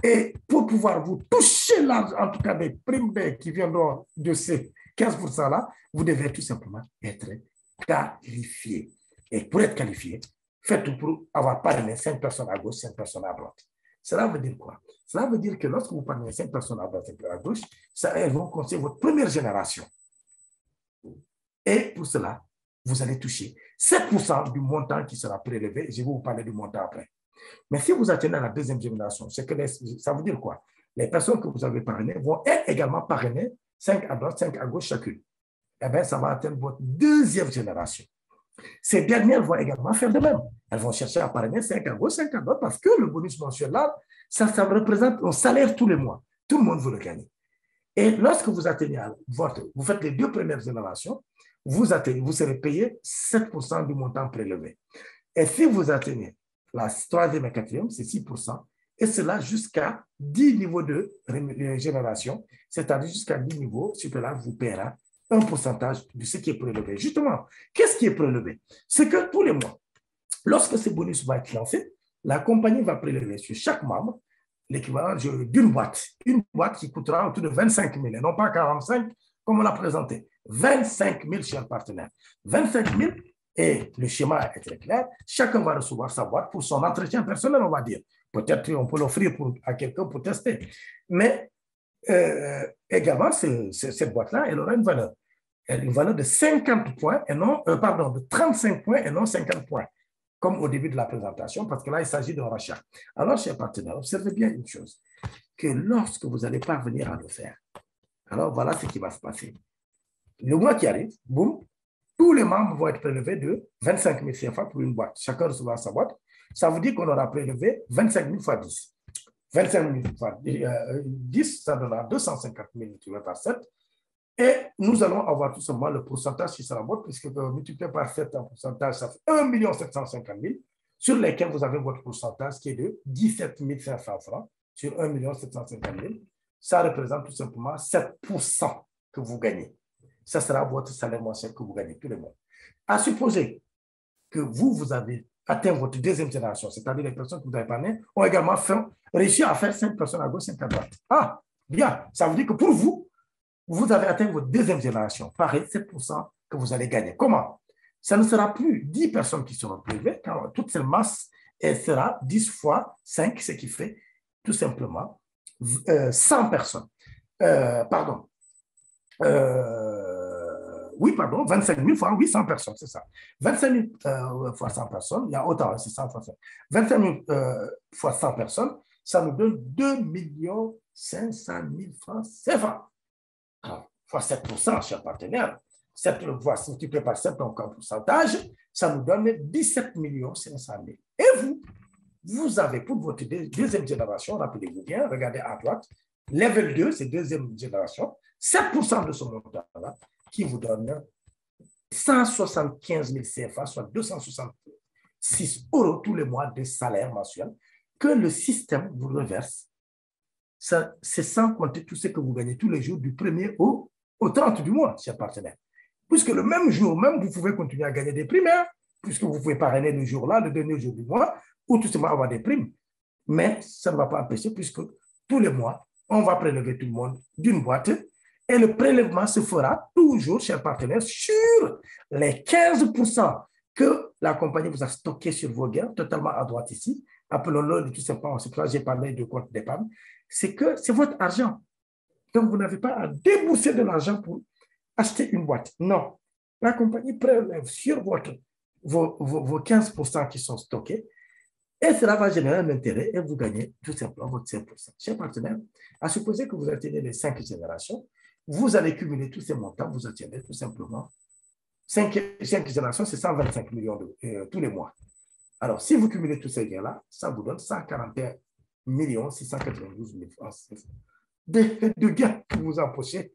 et pour pouvoir vous toucher l'argent, en tout cas des primes qui viendront de ces 15% là, vous devez tout simplement être qualifié. Et pour être qualifié, faites tout pour avoir parrainé 5 personnes à gauche, 5 personnes à droite. Cela veut dire quoi? Cela veut dire que lorsque vous parrainez 5 personnes à droite et à gauche, elles vont constituer votre première génération. Et pour cela, vous allez toucher 7% du montant qui sera prélevé. Je vais vous parler du montant après. Mais si vous atteignez la deuxième génération, ça veut dire quoi? Les personnes que vous avez parrainées vont être également parrainées 5 à droite, 5 à gauche chacune. Eh bien, ça va atteindre votre deuxième génération. Ces dernières vont également faire de même. Elles vont chercher à parrainer 5 à gauche, 5 à droite parce que le bonus mensuel là, ça représente un salaire tous les mois. Tout le monde veut le gagner. Et lorsque vous atteignez vous faites les 2 premières générations, vous serez payé 7% du montant prélevé. Et si vous atteignez la 3e et 4e, c'est 6%, et cela jusqu'à 10 niveaux de génération, c'est-à-dire jusqu'à 10 niveaux, Superlife vous paiera un pourcentage de ce qui est prélevé. Justement, qu'est-ce qui est prélevé? C'est que tous les mois, lorsque ce bonus va être lancé, la compagnie va prélever sur chaque membre l'équivalent d'une boîte. Une boîte qui coûtera autour de 25 000, et non pas 45 comme on l'a présenté. 25 000, chers partenaires. 25 000, et le schéma est très clair. Chacun va recevoir sa boîte pour son entretien personnel, on va dire. Peut-être qu'on peut l'offrir à quelqu'un pour tester. Mais également, cette boîte-là, elle aura une valeur. Une valeur de 50 points, et non, de 35 points et non 50 points, comme au début de la présentation, parce que là, il s'agit d'un rachat. Alors, chers partenaires, observez bien une chose. que lorsque vous allez parvenir à le faire, alors voilà ce qui va se passer. Le mois qui arrive, boum, tous les membres vont être prélevés de 25 000 CFA pour une boîte. Chacun recevra sa boîte. Ça veut dire qu'on aura prélevé 25 000 fois 10. 25 000 fois 10, ça donnera 250 000 multiplié par 7. Et nous allons avoir tout simplement le pourcentage qui sera votre, puisque multiplié par 7 en pourcentage, ça fait 1 750 000, sur lesquels vous avez votre pourcentage qui est de 17 500 francs sur 1 750 000. Ça représente tout simplement 7% que vous gagnez. Ça sera votre salaire mensuel que vous gagnez tous les mois. À supposer que vous avez atteint votre deuxième génération, c'est-à-dire les personnes que vous avez parlé, ont également réussi à faire 5 personnes à gauche, 5 à droite. Ah, bien, ça veut dire que pour vous, vous avez atteint votre deuxième génération. Pareil, 7% que vous allez gagner. Comment? Ça ne sera plus 10 personnes qui seront prélevées, car toute cette masse, elle sera 10 fois 5, ce qui fait tout simplement 100 personnes. Pardon. Oui, pardon, 25 000 fois 800 personnes, c'est ça. 25 000 fois 100 personnes, il y a autant, c'est 100 fois 100. 25 000 fois 100 personnes, ça nous donne 2 500 000 francs CFA. Fois 7%, chers partenaires. 7 fois multiplié par 7 en pourcentage, ça nous donne 17 500 000. Et vous avez pour votre deuxième génération, rappelez-vous bien, regardez à droite, level 2, c'est deuxième génération, 7% de ce montant-là, qui vous donne 175 000 CFA, soit 266 € tous les mois de salaire mensuel, que le système vous reverse. C'est sans compter tout ce que vous gagnez tous les jours du 1er au 30 du mois, chers partenaires. Puisque le même jour, même vous pouvez continuer à gagner des primes, hein, puisque vous pouvez parrainer le jour-là, le dernier jour du mois, ou tout simplement avoir des primes. Mais ça ne va pas empêcher, puisque tous les mois, on va prélever tout le monde d'une boîte et le prélèvement se fera toujours, chers partenaires, sur les 15% que la compagnie vous a stocké sur vos gains, totalement à droite ici. Appelons-le tout simplement, c'est pour ça que j'ai parlé de compte d'épargne. C'est que c'est votre argent. Donc, vous n'avez pas à débourser de l'argent pour acheter une boîte. Non. La compagnie prélève sur vos 15% qui sont stockés et cela va générer un intérêt et vous gagnez tout simplement votre 5%. Chers partenaires, à supposer que vous atteignez les 5 générations, vous allez cumuler tous ces montants, vous atteignez tout simplement 5 générations, c'est 125 millions tous les mois. Alors, si vous cumulez tous ces gains-là, ça vous donne 141 692 000 francs de gains que vous empochez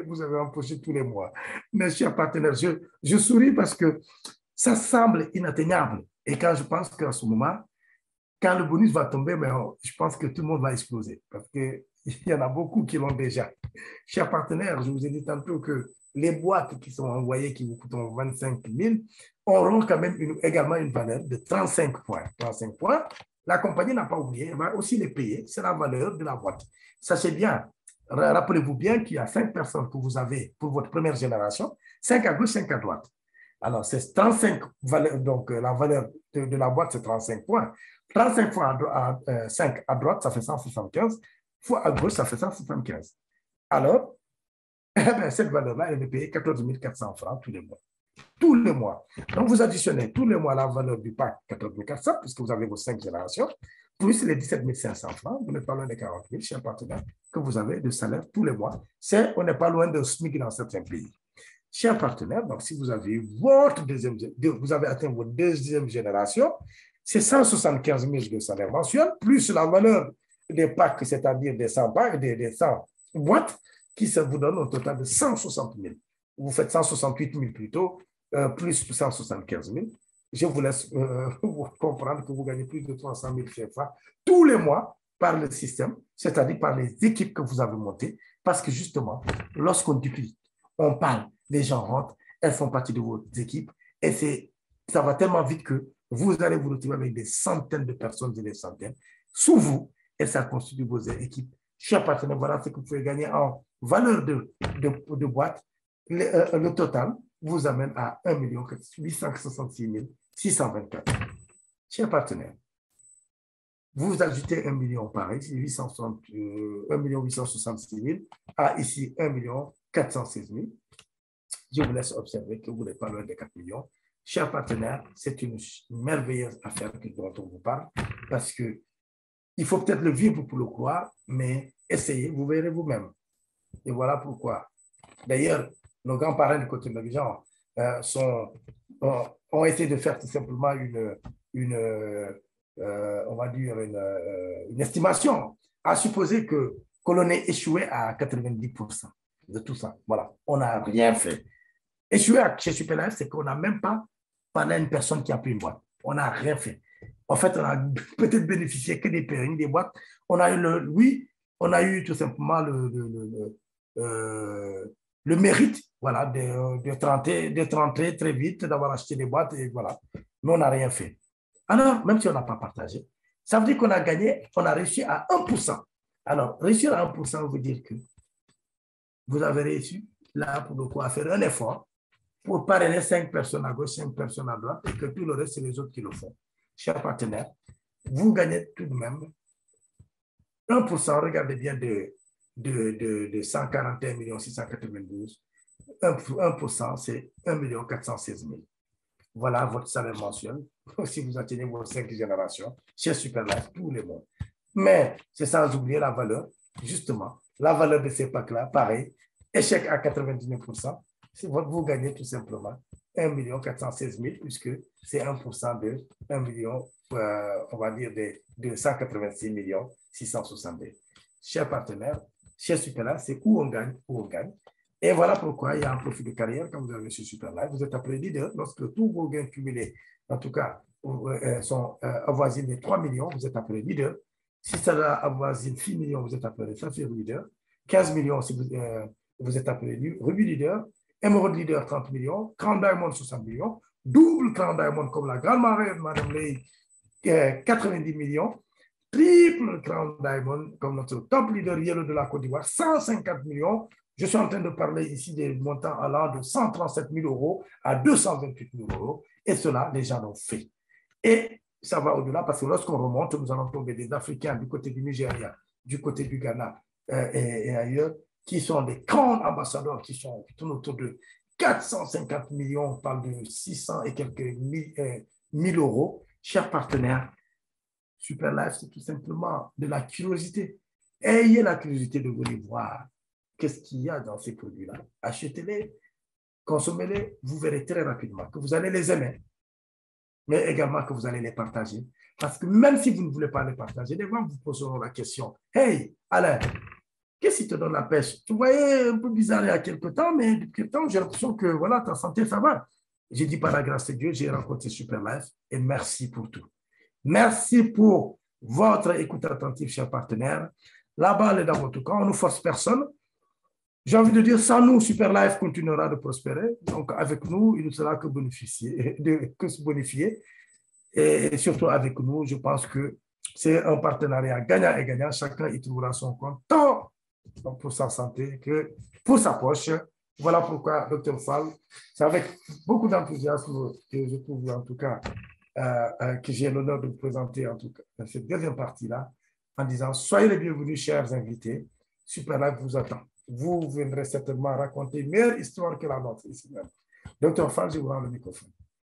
vous avez empoché tous les mois. Mes chers partenaires, je souris parce que ça semble inatteignable. Et quand je pense qu'en ce moment, quand le bonus va tomber, mais je pense que tout le monde va exploser parce qu'il y en a beaucoup qui l'ont déjà. Chers partenaires, je vous ai dit tantôt que les boîtes qui sont envoyées, qui vous coûtent 25 000, auront quand même également une valeur de 35 points. 35 points, la compagnie n'a pas oublié, elle va aussi les payer, c'est la valeur de la boîte. Sachez bien, rappelez-vous bien qu'il y a 5 personnes que vous avez pour votre première génération, 5 à gauche, 5 à droite. Alors, c'est 35 valeurs, donc la valeur de la boîte, c'est 35 points. 35 fois 5 à droite, ça fait 175, fois à gauche, ça fait 175. Alors, cette valeur-là, elle est payée 14 400 francs tous les mois. Tous les mois. Donc, vous additionnez tous les mois la valeur du pack 14 400, puisque vous avez vos 5 générations, plus les 17 500 francs, vous n'êtes pas loin des 40 000, chers partenaires, que vous avez de salaire tous les mois. On n'est pas loin de SMIC dans certains pays. Chers partenaires, donc si vous avez vous avez atteint votre deuxième génération, c'est 175 000 de salaire mensuel, plus la valeur des packs, c'est-à-dire des 100 packs, des 100 boîtes, qui vous donne un total de 160 000. Vous faites 168 000 plutôt, plus 175 000. Je vous laisse comprendre que vous gagnez plus de 300 000 CFA tous les mois par le système, c'est-à-dire par les équipes que vous avez montées, parce que justement, lorsqu'on duplique, on parle, les gens rentrent, elles font partie de vos équipes, et ça va tellement vite que vous allez vous retrouver avec des centaines de personnes et des centaines sous vous, et ça constitue vos équipes. Chers partenaires, voilà ce que vous pouvez gagner en valeur de boîte. Le total vous amène à 1 866 624. Chers partenaires, vous ajoutez 1 million pareil, c'est 1 866 000 à ici 1 416 000. Je vous laisse observer que vous n'êtes pas loin des 4 millions. Chers partenaires, c'est une merveilleuse affaire dont on vous parle parce que Il faut peut-être le vivre pour le croire, mais essayez, vous verrez vous-même. Et voilà pourquoi. D'ailleurs, nos grands-parents du côté de Abidjan ont essayé de faire tout simplement on va dire une estimation, à supposer que l'on ait échoué à 90% de tout ça. Voilà, on n'a rien fait. Échouer chez Superlife, c'est qu'on n'a même pas parlé à une personne qui a pris une boîte. On n'a rien fait. En fait, on a peut-être bénéficié que des périls, des boîtes. On a eu oui, on a eu tout simplement le mérite, voilà, de rentrer très vite, d'avoir acheté des boîtes, et voilà. Mais on n'a rien fait. Alors, même si on n'a pas partagé, ça veut dire qu'on a gagné, on a réussi à 1%. Alors, réussir à 1% veut dire que vous avez réussi, là, pour le coup, à faire un effort pour parrainer 5 personnes à gauche, 5 personnes à droite, et que tout le reste, c'est les autres qui le font. Chers partenaires, vous gagnez tout de même 1%, regardez bien, de 141 692. 1%, c'est 1 416 000. Voilà votre salaire mensuel, si vous atteignez vos 5 générations, chez Superlife, tous les mois. Mais c'est sans oublier la valeur, justement, la valeur de ces packs-là, pareil, échec à 99%, vous gagnez tout simplement 1 416 000, puisque c'est 1% de 1 million, on va dire de 186 662. Chers partenaires, chez Superlife, c'est où on gagne, où on gagne. Et voilà pourquoi il y a un profil de carrière quand vous avez chez Superlife. Vous êtes appelé leader lorsque tous vos gains cumulés, en tout cas, sont avoisinés les 3 millions, vous êtes appelé leader. Si ça avoisine 6 millions, vous êtes appelé Saphir leader. 15 millions, si vous êtes appelé Ruby leader. Emerald leader, 30 millions. Crown Diamond, 60 millions. Double Crown Diamond, comme la grande marraine, Madame Ley, 90 millions. Triple Crown Diamond, comme notre top leader Yellow de la Côte d'Ivoire, 150 millions. Je suis en train de parler ici des montants allant de 137 000 euros à 228 000 euros. Et cela, les gens l'ont fait. Et ça va au-delà parce que lorsqu'on remonte, nous allons tomber des Africains du côté du Nigeria, du côté du Ghana et ailleurs, qui sont des grands ambassadeurs qui sont autour de 450 millions, on parle de 600 et quelques 1000 euros. Chers partenaires, Superlife, c'est tout simplement de la curiosité. Ayez la curiosité de venir voir qu'est-ce qu'il y a dans ces produits-là. Achetez-les, consommez-les, vous verrez très rapidement que vous allez les aimer, mais également que vous allez les partager. Parce que même si vous ne voulez pas les partager, les gens vous poseront la question, « Hey, Alain, qu'est-ce qui te donne la pêche? Tu voyais un peu bizarre il y a quelque temps, mais depuis quelque temps, j'ai l'impression que voilà, ta santé, ça va. » J'ai dit par la grâce de Dieu, j'ai rencontré Superlife et merci pour tout. Merci pour votre écoute attentive, chers partenaires. La balle est dans votre camp, on ne force personne. J'ai envie de dire, sans nous, Superlife continuera de prospérer. Donc, avec nous, il ne sera que se bonifier. Et surtout avec nous, je pense que c'est un partenariat gagnant et gagnant. Chacun y trouvera son compte, tant pour sa santé que pour sa poche. Voilà pourquoi, Dr Fall, c'est avec beaucoup d'enthousiasme que je trouve, en tout cas, que j'ai l'honneur de vous présenter, en tout cas, cette deuxième partie-là, en disant, soyez les bienvenus, chers invités. Superlife vous attend. Vous viendrez certainement raconter une meilleure histoire que la nôtre ici même. Dr Fall, je vous rends le microphone.